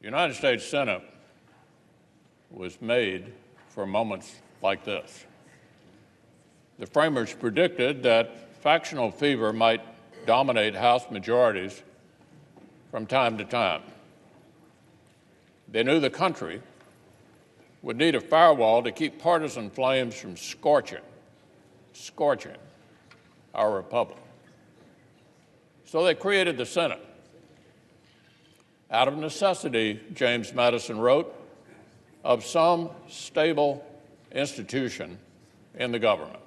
The United States Senate was made for moments like this. The framers predicted that factional fever might dominate House majorities from time to time. They knew the country would need a firewall to keep partisan flames from scorching our republic. So they created the Senate. Out of necessity, James Madison wrote, of some stable institution in the government.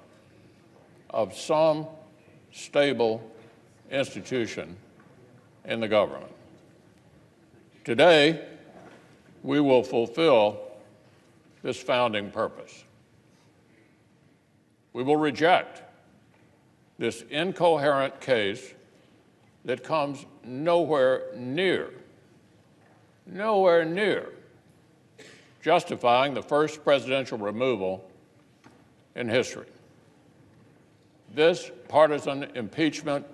Of some stable institution in the government. Today, we will fulfill this founding purpose. We will reject this incoherent case that comes nowhere near justifying the first presidential removal in history. This partisan impeachment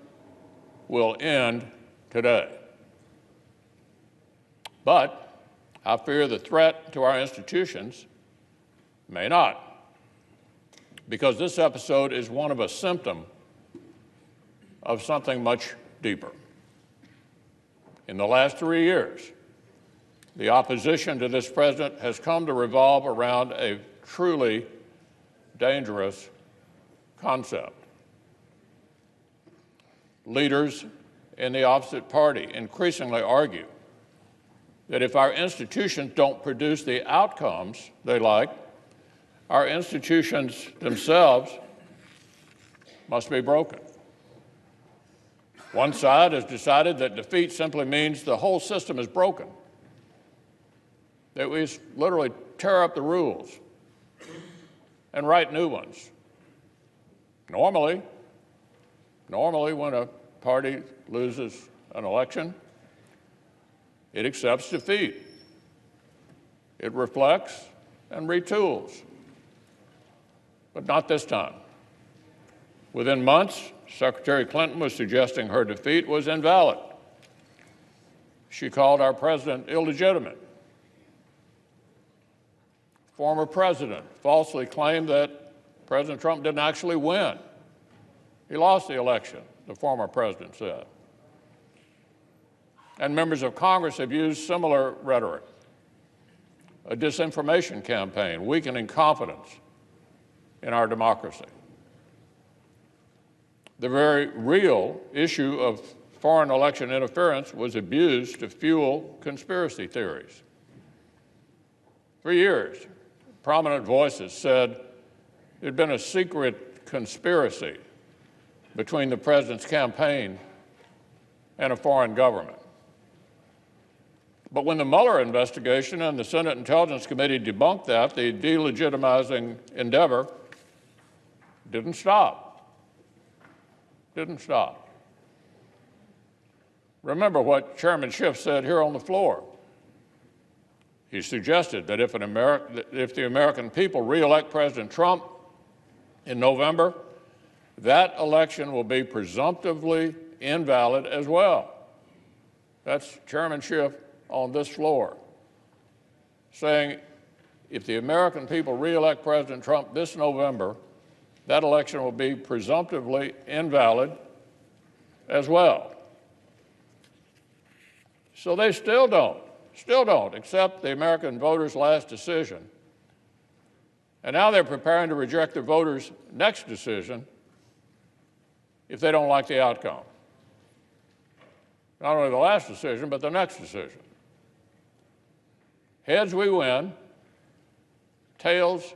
will end today. But I fear the threat to our institutions may not, because this episode is one of a symptom of something much deeper. In the last 3 years, the opposition to this president has come to revolve around a truly dangerous concept. Leaders in the opposite party increasingly argue that if our institutions don't produce the outcomes they like, our institutions themselves must be broken. One side has decided that defeat simply means the whole system is broken, that we literally tear up the rules and write new ones. Normally, when a party loses an election, it accepts defeat. It reflects and retools. But not this time. Within months, Secretary Clinton was suggesting her defeat was invalid. She called our president illegitimate. Former president falsely claimed that President Trump didn't actually win. He lost the election, the former president said. And members of Congress have used similar rhetoric. A disinformation campaign, weakening confidence in our democracy. The very real issue of foreign election interference was abused to fuel conspiracy theories. For years, prominent voices said there'd been a secret conspiracy between the president's campaign and a foreign government. But when the Mueller investigation and the Senate Intelligence Committee debunked that, the delegitimizing endeavor didn't stop. Remember what Chairman Schiff said here on the floor. He suggested that if the American people re-elect President Trump in November, that election will be presumptively invalid as well. That's Chairman Schiff on this floor, saying if the American people re-elect President Trump this November, that election will be presumptively invalid as well. So they still don't accept the American voters' last decision. And now they're preparing to reject the voters' next decision if they don't like the outcome. Not only the last decision, but the next decision. Heads, we win. Tails,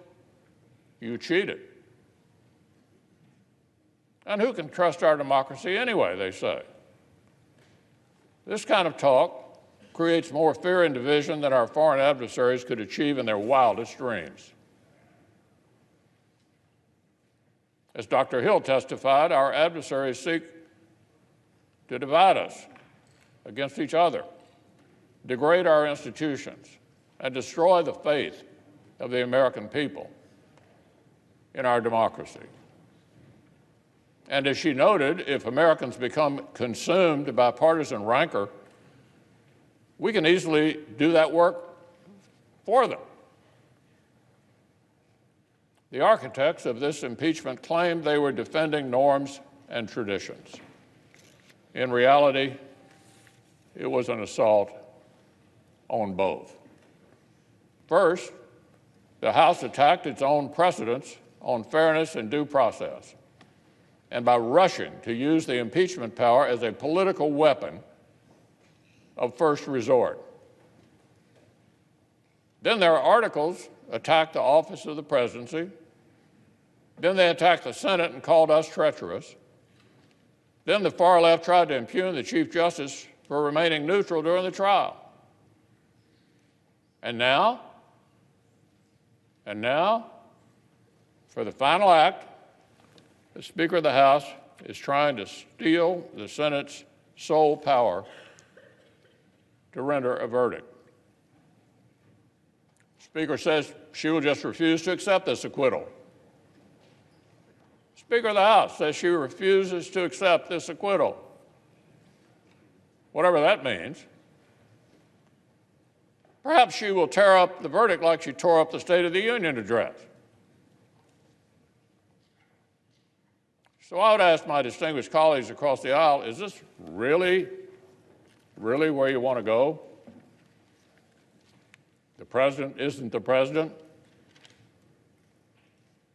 you cheated. And who can trust our democracy anyway, they say. This kind of talk creates more fear and division than our foreign adversaries could achieve in their wildest dreams. As Dr. Hill testified, our adversaries seek to divide us against each other, degrade our institutions, and destroy the faith of the American people in our democracy. And as she noted, if Americans become consumed by partisan rancor, We can easily do that work for them. The architects of this impeachment claimed they were defending norms and traditions. In reality, it was an assault on both. First, the House attacked its own precedents on fairness and due process, and by rushing to use the impeachment power as a political weapon of first resort. Then their articles attacked the office of the presidency. Then they attacked the Senate and called us treacherous. Then the far left tried to impugn the Chief Justice for remaining neutral during the trial. And now, for the final act, the Speaker of the House is trying to steal the Senate's sole power to render a verdict. The Speaker says she will just refuse to accept this acquittal. Speaker of the House says she refuses to accept this acquittal. Whatever that means. Perhaps she will tear up the verdict like she tore up the State of the Union address. So I would ask my distinguished colleagues across the aisle, is this really where you want to go? The president isn't the president.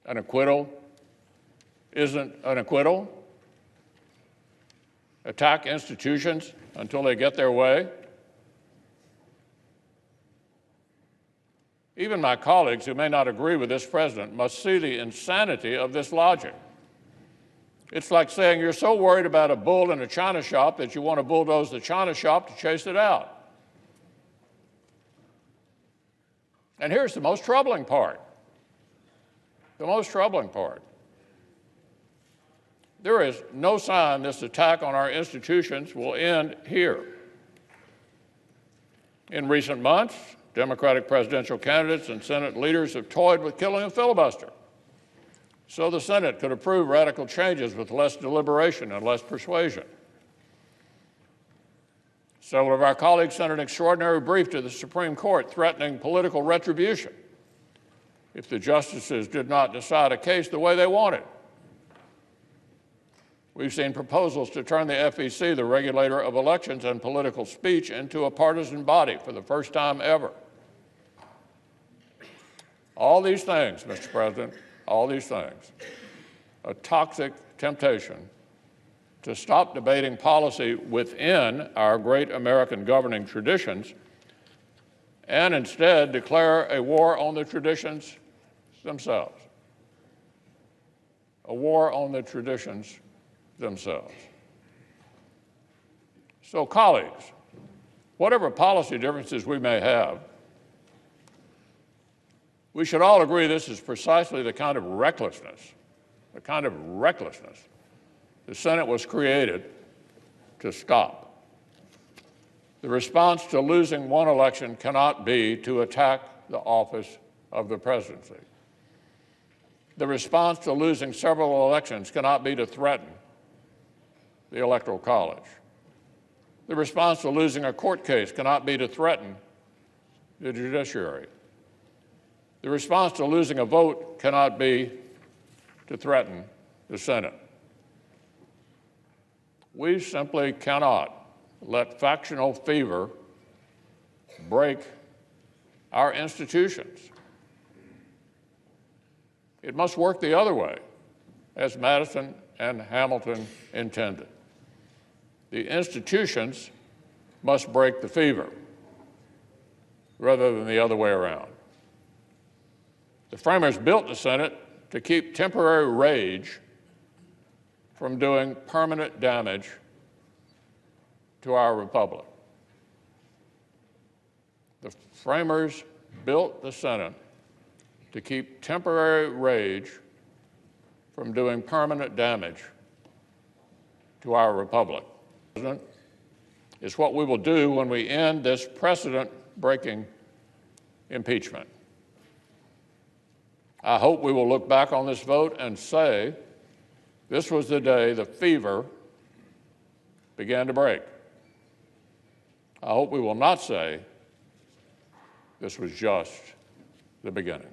An acquittal isn't an acquittal. Attack institutions until they get their way. Even my colleagues who may not agree with this president must see the insanity of this logic. It's like saying you're so worried about a bull in a china shop that you want to bulldoze the china shop to chase it out. And here's the most troubling part. The most troubling part. There is no sign this attack on our institutions will end here. In recent months, Democratic presidential candidates and Senate leaders have toyed with killing a filibuster so the Senate could approve radical changes with less deliberation and less persuasion. Several of our colleagues sent an extraordinary brief to the Supreme Court threatening political retribution if the justices did not decide a case the way they wanted. We've seen proposals to turn the FEC, the regulator of elections and political speech, into a partisan body for the first time ever. All these things, Mr. President, all these things, a toxic temptation to stop debating policy within our great American governing traditions and instead declare a war on the traditions themselves. A war on the traditions themselves. So, colleagues, whatever policy differences we may have, we should all agree this is precisely the kind of recklessness the Senate was created to stop. The response to losing one election cannot be to attack the office of the presidency. The response to losing several elections cannot be to threaten the Electoral College. The response to losing a court case cannot be to threaten the judiciary. The response to losing a vote cannot be to threaten the Senate. We simply cannot let factional fever break our institutions. It must work the other way, as Madison and Hamilton intended. The institutions must break the fever rather than the other way around. The framers built the Senate to keep temporary rage from doing permanent damage to our republic. The framers built the Senate to keep temporary rage from doing permanent damage to our republic. It's what we will do when we end this precedent-breaking impeachment. I hope we will look back on this vote and say, this was the day the fever began to break. I hope we will not say this was just the beginning.